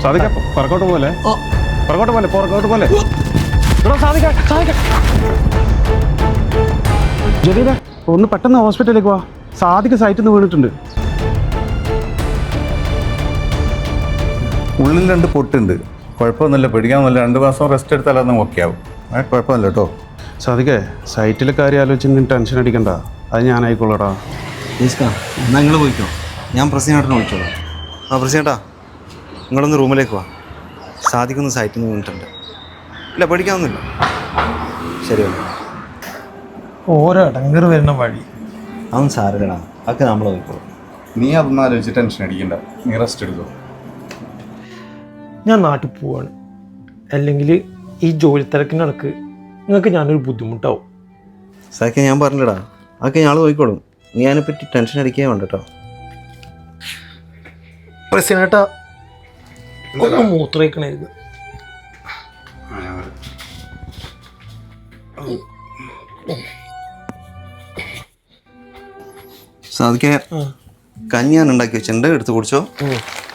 സാധിക്കാം പുറകോട്ട് പോലെ പുറകോട്ട് പോലെ ജലീല ഒന്ന് പെട്ടെന്ന് ഹോസ്പിറ്റലിലേക്ക് വാ. സാധിക്ക് സൈറ്റിൽ നിന്ന് വീണിട്ടുണ്ട്. ഉള്ളിൽ 2 പൊട്ടുണ്ട്. കുഴപ്പമൊന്നുമില്ല, പേടിക്കാമെന്നില്ല. 2 മാസം റെസ്റ്റ് എടുത്താലൊന്നും ഓക്കെ ആവും. കുഴപ്പമില്ല കേട്ടോ. സാധിക്കേ സൈറ്റിലെ കാര്യം ആലോചിച്ച് ടെൻഷൻ അടിക്കണ്ട, അത് ഞാനായിക്കോളടാ. എന്നാൽ നിങ്ങൾ പോയിക്കോ, ഞാൻ പ്രസിഡന്റിനെ വിളിച്ചോളാം. പ്രസിഡന്റാ, നിങ്ങളൊന്ന് റൂമിലേക്ക് വാ. സാധിക്കുന്ന സൈറ്റിൽ നിന്ന് വീണിട്ടുണ്ട്. ഇല്ല, പേടിക്കാവുന്നില്ല. ശരിയല്ല, ഓരോ ഇടങ്ങറ് വരുന്ന വഴി അവൻ സാരല്ലടാ, അതൊക്കെ നമ്മൾ പോയിക്കോളാം. നീ അതൊന്നും ആലോചിച്ച് ടെൻഷൻ അടിക്കണ്ട, നീ റെസ്റ്റ് എടുക്കോ. ഞാൻ നാട്ടിൽ പോവാണ്. അല്ലെങ്കിൽ ഈ ജോലി തിരക്കിനിടക്ക് നിങ്ങൾക്ക് ഞാനൊരു ബുദ്ധിമുട്ടാവും. സാക്കെ ഞാൻ പറഞ്ഞില്ലടാ, അതൊക്കെ ഞങ്ങൾ പോയിക്കോളും. നീ അതിനെപ്പറ്റി ടെൻഷൻ അടിക്കാൻ വേണ്ട കേട്ടോ. പ്രസിഡന്റാ, ഒന്ന് മൂത്രയിക്കണായിരുന്നു. സാധിക്കെ കഞ്ഞി ഞാൻ ഉണ്ടാക്കി വെച്ചിട്ടുണ്ട്, എടുത്ത് കുടിച്ചോ.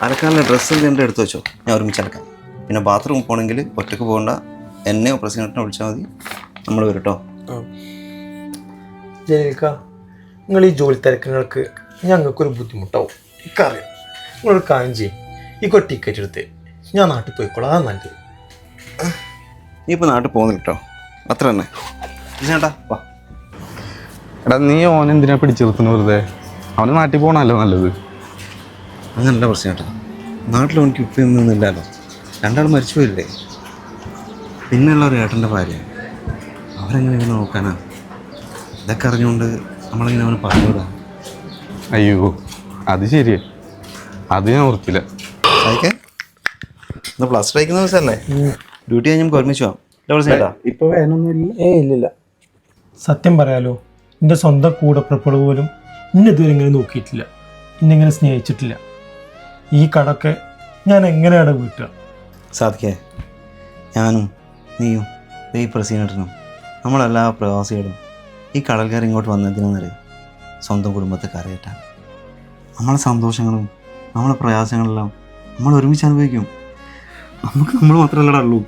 അലക്കാനുള്ള ഡ്രസ്സ് എൻ്റെ എടുത്ത് വെച്ചോ, ഞാൻ ഒരുമിച്ച് അലക്കാം. പിന്നെ ബാത്റൂമിൽ പോകണമെങ്കിൽ ഒറ്റയ്ക്ക് പോകണ്ട, എന്നെയോ പ്രസിഡന്റിനെ വിളിച്ചാൽ മതി, നമ്മൾ വരും കേട്ടോ. ജലീൽക്ക, നിങ്ങൾ ഈ ജോലി തിരക്കിനിടക്ക് ഞങ്ങൾക്കൊരു ബുദ്ധിമുട്ടാവും, ഇക്കറിയാം. നിങ്ങളൊരു കാര്യം ചെയ്യും, ഈ ടിക്കറ്റ് എടുത്ത് ഞാൻ നാട്ടിൽ പോയിക്കോളാം, അതാണ് നല്ലത്. നീ ഇപ്പോൾ നാട്ടിൽ പോകുന്നില്ല കേട്ടോ, അത്ര തന്നെ. ചേട്ടാ വാ. എടാ നീ ഓനെന്തിനാ പിടിച്ചിരുത്തുന്നു വെറുതെ? അവന് നാട്ടിൽ പോകണല്ലോ നല്ലത്. അങ്ങനല്ല പ്രശ്നം ചേട്ടാ, നാട്ടിൽ എനിക്ക് ഉപ്പൊന്നുമില്ലല്ലോ. 2 മരിച്ചു പോയില്ലേ. പിന്നെയുള്ള ഒരു ഏട്ടൻ്റെ ഭാര്യ, അവരെങ്ങനെ ഇങ്ങനെ നോക്കാനാ? ഇതൊക്കെ അറിഞ്ഞുകൊണ്ട് നമ്മളിങ്ങനെ അവന് പറഞ്ഞുവിടാ. അയ്യോ അത് ശരിയാ, അത് ഞാൻ ഓർത്തില്ല. സായിക്കേ, ഇന്ന് പ്ലാസ്റ്റർ അയക്കുന്ന ദിവസമല്ലേ, ഡ്യൂട്ടി കഴിഞ്ഞ് നമുക്ക് ഒരുമിച്ച് പോകാം. ചേട്ടാ ഇപ്പൊ വേനൊന്നുമില്ല. ഇല്ലില്ല. സത്യം പറയാലോ, എൻ്റെ സ്വന്തം കൂടപ്പിറപ്പുകൾ പോലും എന്നെ ഇതുവരെ ഇങ്ങനെ നോക്കിയിട്ടില്ല, എന്നെങ്ങനെ സ്നേഹിച്ചിട്ടില്ല. ഈ കടക്കെ ഞാൻ എങ്ങനെയാണ് വീട്ടുക? സാധിക്കേ, ഞാനും നീയും ഈ പ്രസിഡന്റിനും നമ്മളെല്ലാ പ്രവാസികളും ഈ കടൽക്കാർ ഇങ്ങോട്ട് വന്നതിനെന്നറിയാം, സ്വന്തം കുടുംബത്തെ കരയറ്റാൻ. നമ്മളെ സന്തോഷങ്ങളും നമ്മളെ പ്രയാസങ്ങളെല്ലാം നമ്മൾ ഒരുമിച്ച് അനുഭവിക്കും. നമുക്ക് നമ്മൾ മാത്രമല്ലടാ ഉള്ളൂ.